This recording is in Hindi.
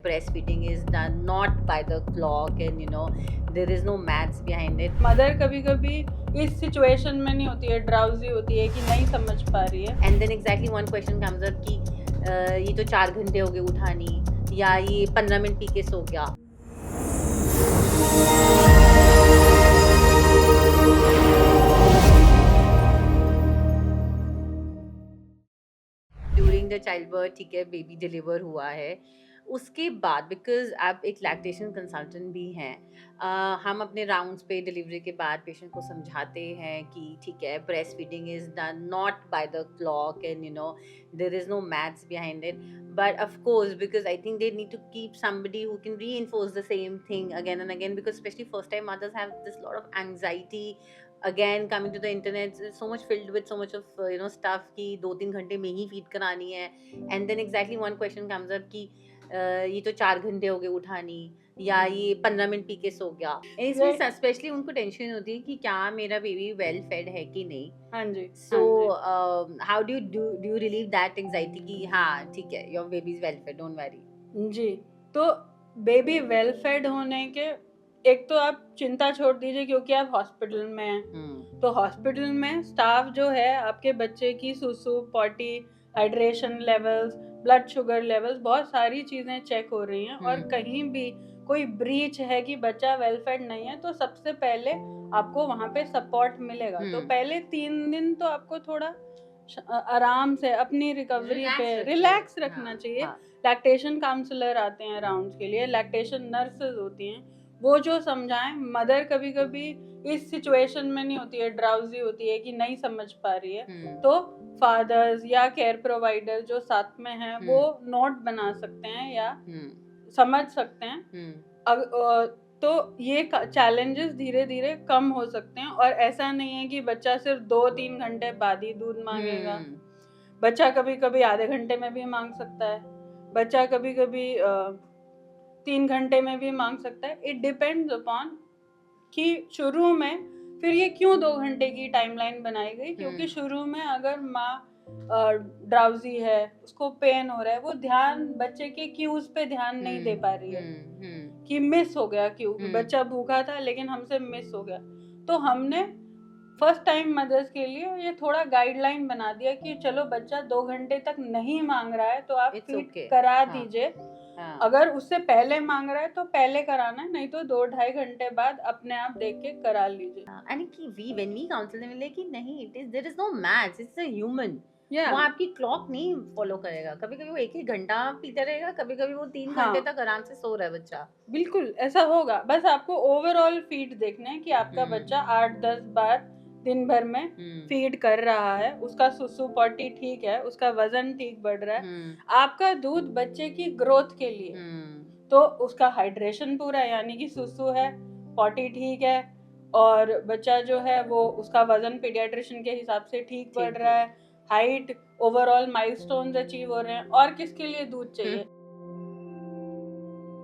breastfeeding is done not by the clock and there is no maths behind it. Mother कभी कभी इस सिचुएशन में नहीं होती है, ड्राउजी होती है कि नहीं समझ पा रही है। And then exactly one question comes up कि ये तो 4 घंटे हो गए उठा नहीं, या ये 15 मिनट पी के सो गया। ड्यूरिंग द चाइल्ड बर्थ, ठीक है, बेबी डिलीवर हुआ है, उसके बाद बिकॉज आप एक लैक्टेशन कंसल्टेंट भी हैं, हम अपने राउंड्स पे डिलीवरी के बाद पेशेंट को समझाते हैं कि ठीक है, breast feeding is done not by the clock and there is no maths behind it, but of course because I think they need to keep somebody who can reinforce the same thing again and again, because especially first time mothers have this lot of anxiety again coming to the internet, it's so much filled with so much of stuff कि 2-3 घंटे में ही फीड करानी है, and then exactly one question comes up कि ये तो 4 घंटे हो गए उठा नहीं, या ये 15 मिनट पी के सो गया। इसमें स्पेशली उनको टेंशन होती है कि क्या मेरा बेबी वेल फेड है कि नहीं। हाँ जी। So how do you relieve that anxiety कि हाँ ठीक है, your baby is well fed, don't worry. जी, तो बेबी वेल फेड होने के एक तो आप चिंता छोड़ दीजिए क्योंकि आप हॉस्पिटल में हैं। तो हॉस्पिटल में स्टाफ जो है आपके बच्चे की सुसु, potty, hydration levels, blood sugar levels, बहुत सारी चीजें चेक हो रही हैं, और कहीं भी कोई ब्रीच है कि बच्चा वेल फेड नहीं है तो सबसे पहले आपको वहाँ पे सपोर्ट मिलेगा। तो पहले 3 दिन तो आपको थोड़ा आराम से अपनी रिकवरी पे रिलैक्स रखना चाहिए। लैक्टेशन काउंसलर आते हैं राउंड्स के लिए, लैक्टेशन नर्सेज होती हैं, वो जो समझाएं। मदर कभी कभी इस सिचुएशन में नहीं होती है, ड्राउजी होती है कि नहीं समझ पा रही है, तो फादर्स या केयर प्रोवाइडर जो साथ में हैं वो नोट बना सकते हैं या समझ सकते हैं। तो ये चैलेंजेस धीरे धीरे कम हो सकते हैं, और ऐसा नहीं है कि बच्चा सिर्फ 2-3 घंटे बाद ही दूध मांगेगा। बच्चा कभी कभी आधे घंटे में भी मांग सकता है, बच्चा कभी कभी 3 घंटे में भी मांग सकता है। इट डिपेंड्स अपॉन कि शुरू में फिर ये क्यों 2 घंटे की टाइमलाइन बनाई गई, क्योंकि शुरू में अगर माँ ड्राउजी है, उसको पेन हो रहा है, वो ध्यान बच्चे के क्यूज पे ध्यान नहीं दे पा रही है कि मिस हो गया क्यू, बच्चा भूखा था लेकिन हमसे मिस हो गया। तो हमने फर्स्ट टाइम मदर्स के लिए ये थोड़ा गाइडलाइन बना दिया कि चलो बच्चा 2 घंटे तक नहीं मांग रहा है तो आप फीड करा दीजिए। अगर उससे पहले मांग रहा है तो पहले कराना है, नहीं तो 2-2.5 घंटे बाद अपने आप देख के करा लीजिए। एंड कि when we counsel them like कि नहीं, there is no maths, it's a human। वो आपकी क्लॉक नहीं फॉलो करेगा, कभी कभी वो 1-1 घंटा पीते रहेगा, कभी कभी वो 3 घंटे तक आराम से सो रहा है बच्चा। बिल्कुल ऐसा होगा, बस आपको ओवरऑल फीड देखना है कि आपका बच्चा 8-10 बार दिन भर में फीड कर रहा है, उसका सुसु पॉटी ठीक है, उसका वजन ठीक बढ़ रहा है। आपका दूध बच्चे की ग्रोथ के लिए, तो उसका हाइड्रेशन पूरा है, यानी कि सुसु है, पॉटी ठीक है, और बच्चा जो है वो उसका वजन पीडियाट्रिशियन के हिसाब से ठीक बढ़ रहा है, हाइट, ओवरऑल माइलस्टोन्स अचीव हो रहे हैं। और किसके लिए दूध चाहिए?